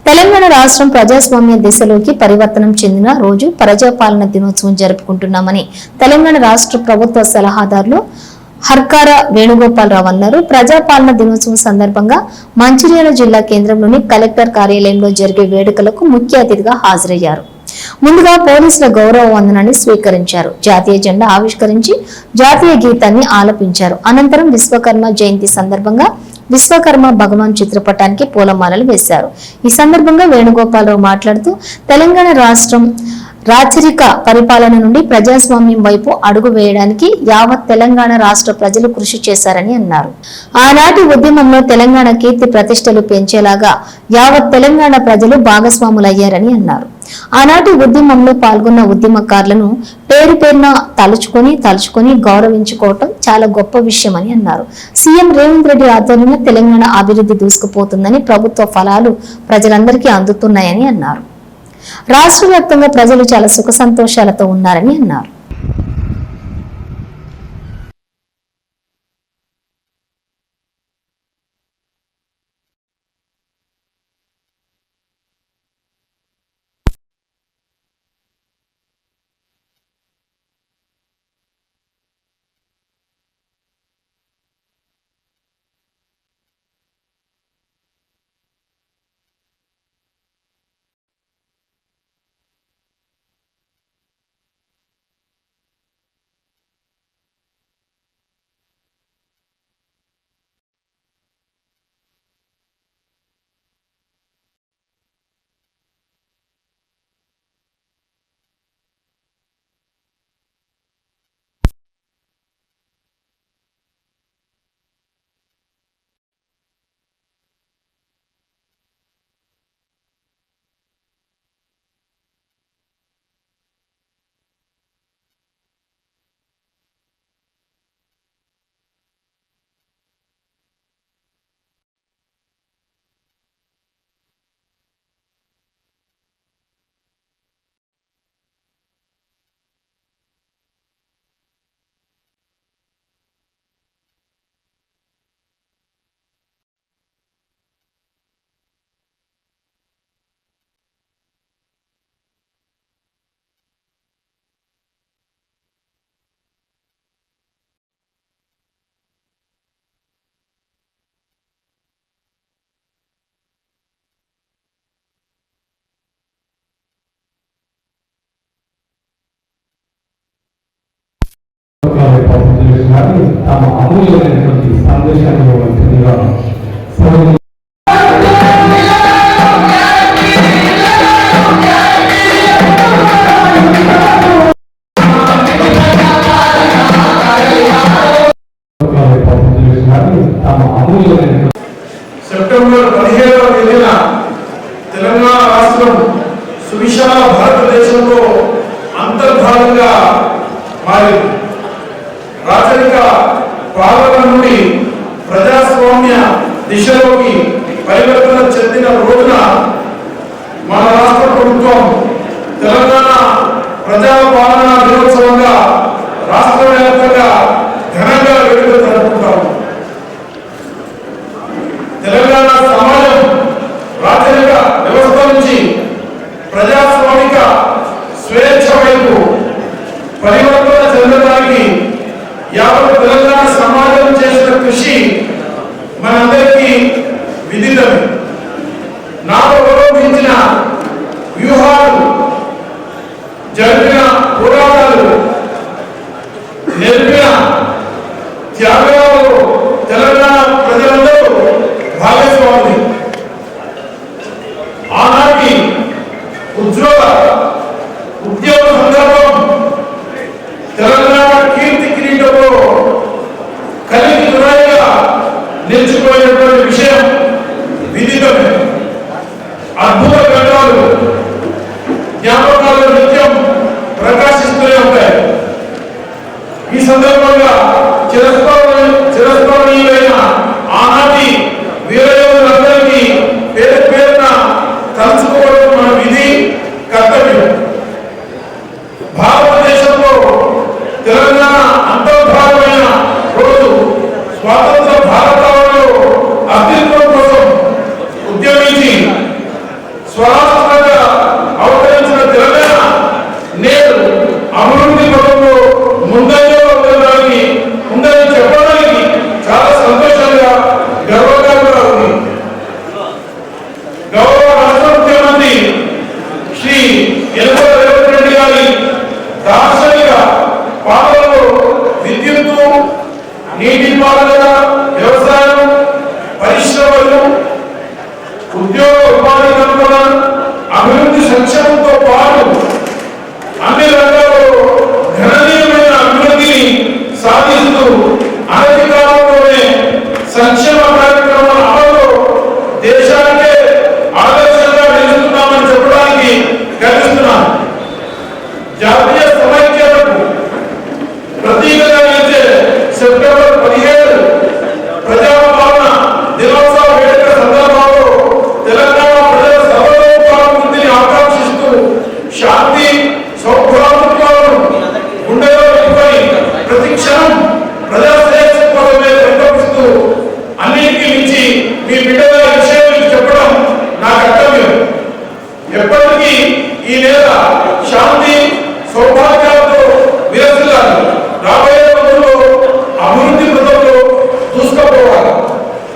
తెలంగాణ రాష్ట్రం ప్రజాస్వామ్య దిశలోకి పరివర్తనం చెందిన రోజు ప్రజాపాలన దినోత్సవం జరుపుకుంటున్నామని తెలంగాణ రాష్ట్ర ప్రభుత్వ సలహాదారులు హర్కార వేణుగోపాలరావు అన్నారు. ప్రజాపాలన దినోత్సవం సందర్భంగా మంచిర్యాల జిల్లా కేంద్రంలోని కలెక్టర్ కార్యాలయంలో జరిగే వేడుకలకు ముఖ్య అతిథిగా హాజరయ్యారు. ముందుగా పోలీసుల గౌరవ వందనాన్ని స్వీకరించారు. జాతీయ జెండా ఆవిష్కరించి జాతీయ గీతాన్ని ఆలపించారు. అనంతరం విశ్వకర్మ జయంతి సందర్భంగా విశ్వకర్మ భగవాన్ చిత్రపటానికి పూలమాలలు వేశారు. ఈ సందర్భంగా వేణుగోపాలరావు మాట్లాడుతూ తెలంగాణ రాష్ట్రం రాచరిక పరిపాలన నుండి ప్రజాస్వామ్యం వైపు అడుగు వేయడానికి యావత్ తెలంగాణ రాష్ట్ర ప్రజలు కృషి చేశారని అన్నారు. ఆనాటి ఉద్యమంలో తెలంగాణ కీర్తి ప్రతిష్టలు పెంచేలాగా యావత్ తెలంగాణ ప్రజలు భాగస్వాములయ్యారని అన్నారు. ఆనాటి ఉద్యమంలో పాల్గొన్న ఉద్యమకారులను పేరు పేరున తలుచుకొని గౌరవించుకోవటం చాలా గొప్ప విషయమని అన్నారు. సీఎం రేవంత్ రెడ్డి ఆధ్వర్యంలో తెలంగాణ అభివృద్ధి దూసుకుపోతుందని, ప్రభుత్వ ఫలాలు ప్రజలందరికీ అందుతున్నాయని అన్నారు. రాష్ట్ర వ్యాప్తంగా ప్రజలు చాలా సుఖ సంతోషాలతో ఉన్నారని అన్నారు. తమ అమూల్యమైనటువంటి సందేశాన్ని ఇవ్వవలసిందిగా సెప్టెంబర్ 17వ తేదీన తెలంగాణ రాష్ట్రం సువిశాల భారతదేశంలో అంతర్భాగంగా మారింది. రాచరిక పాలన నుండి ప్రజాస్వామ్య దిశలోకి పరివర్తన చెందిన రోజున మన రాష్ట్ర ప్రభుత్వం తెలంగాణ ప్రజాపాలన దినోత్సవంగా రాష్ట్ర వ్యాప్తంగా ఘనంగా వేడుక జరుపుకుంటాం. తెలంగాణ సమాజం రాచరిక వ్యవస్థ నుంచి ప్రజాస్వామిక స్వేచ్ఛ వైపు పరివర్తన చెందడానికి యావత్ తెలంగాణ సమాజం చేసిన కృషి మనందరికీ విదితమే. నాలో అవలంబించిన వ్యూహాలు, జరిపిన పోరాటాలు, నేర్పిన త్యాగాలు తెలంగాణ ప్రజలందరూ భాగస్వామి. ఆనాటి ఉద్యోగ ఉద్యమ సందర్భం తెలంగాణ కీర్తి కిరీటంలో కలిగి దురాయిగా నిలిచిపోయినటువంటి విషయం విదితమే. అద్భుత ఘట్టాలు, జ్ఞాపకాలు నిత్యం ప్రకాశిస్తూనే ఉంటాయి. ఈ సందర్భంగా చిరస్మరణీయులైన ఆనాటి వీరయోధులందరికీ పేరు పేరున తలుచుకోవడం మన విధి, కర్తవ్యం. గౌరవ రాష్ట్ర ముఖ్యమంత్రి శ్రీ యనమల రేవంత్ రెడ్డి గారి దార్శనిక పాలనలో విద్యుత్తు, నీటిపారుదల, వ్యవసాయం, పరిశ్రమలు, ఉద్యోగ ఉపాధి కల్పన, అభివృద్ధి సంక్షేమంతో పాటు